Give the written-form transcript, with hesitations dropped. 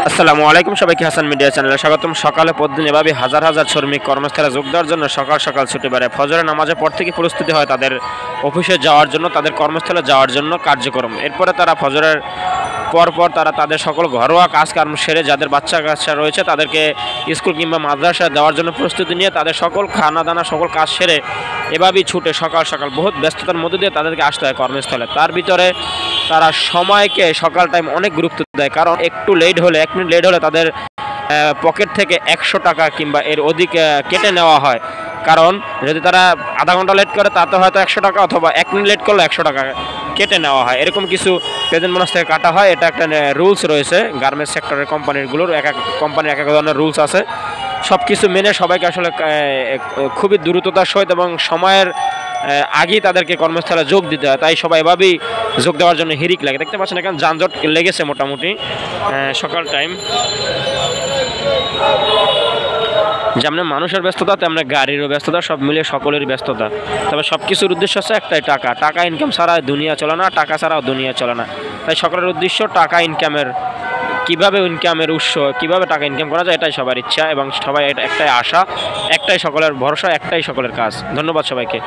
আসসালামু আলাইকুম, সবাইকে হাসান মিডিয়া চ্যানেলে স্বাগতম। সকালে প্রতিদিন এভাবে হাজার হাজার শ্রমিক কর্মস্থলে যোগ দেওয়ার জন্য সকাল সকাল ছুটে বেড়ায়। ফজরের নামাজের পর থেকে প্রস্তুতি হয় তাদের অফিসে যাওয়ার জন্য, তাদের কর্মস্থলে যাওয়ার জন্য কার্যক্রম। এরপরে তারা ফজরের পর তারা তাদের সকল ঘরোয়া কাজকর্ম সেরে যাদের বাচ্চা কাচ্চা রয়েছে তাদেরকে স্কুল কিংবা মাদ্রাসায় দেওয়ার জন্য প্রস্তুতি নিয়ে তাদের সকল খানা দানা সকল কাজ সেরে এভাবেই ছুটে সকাল সকাল বহুত ব্যস্ততার মধ্যে দিয়ে তাদেরকে আসতে হয় কর্মস্থলে। তার ভিতরে তারা সময়কে সকাল টাইম অনেক গুরুত্ব দেয়, কারণ একটু লেট হলে, 1 মিনিট লেট হলে তাদের পকেট থেকে 100 টাকা কিংবা এর অধিক কেটে নেওয়া হয়। কারণ যদি তারা আধা ঘন্টা লেট করে তাতে হয়তো 100 টাকা, অথবা 1 মিনিট লেট করলে 100 টাকা কেটে নেওয়া হয়। এরকম কিছু প্রেজেন্ট বোনাস থেকে কাটা হয়। এটা একটা রুলস রয়েছে গার্মেন্টস সেক্টরের কোম্পানিগুলোর, এক এক কোম্পানির এক এক ধরনের রুলস আছে। সব কিছু মেনে সবাইকে আসলে খুবই দ্রুততার সহিত এবং সময়ের আগেই তাদেরকে কর্মস্থলে যোগ দিতে হয়। তাই সবাই এভাবেই যোগ দেওয়ার জন্য হিরিক লাগে। দেখতে পাচ্ছেন এখানে যানজট লেগেছে মোটামুটি সকাল টাইম। যেমন মানুষের ব্যস্ততা তেমনি গাড়িরও ব্যস্ততা, সব মিলিয়ে সকলের ব্যস্ততা। তবে সব কিছুর উদ্দেশ্য হচ্ছে একটাই, টাকা। টাকা ইনকাম ছাড়া দুনিয়া চলে না, টাকা ছাড়াও দুনিয়া চলে না। তাই সকলের উদ্দেশ্য টাকা ইনকামের, কীভাবে ইনকামের উৎস, কীভাবে টাকা ইনকাম করা যায়, এটাই সবার ইচ্ছা এবং সবাই একটাই আশা, একটাই সকলের ভরসা, একটাই সকলের কাজ। ধন্যবাদ সবাইকে।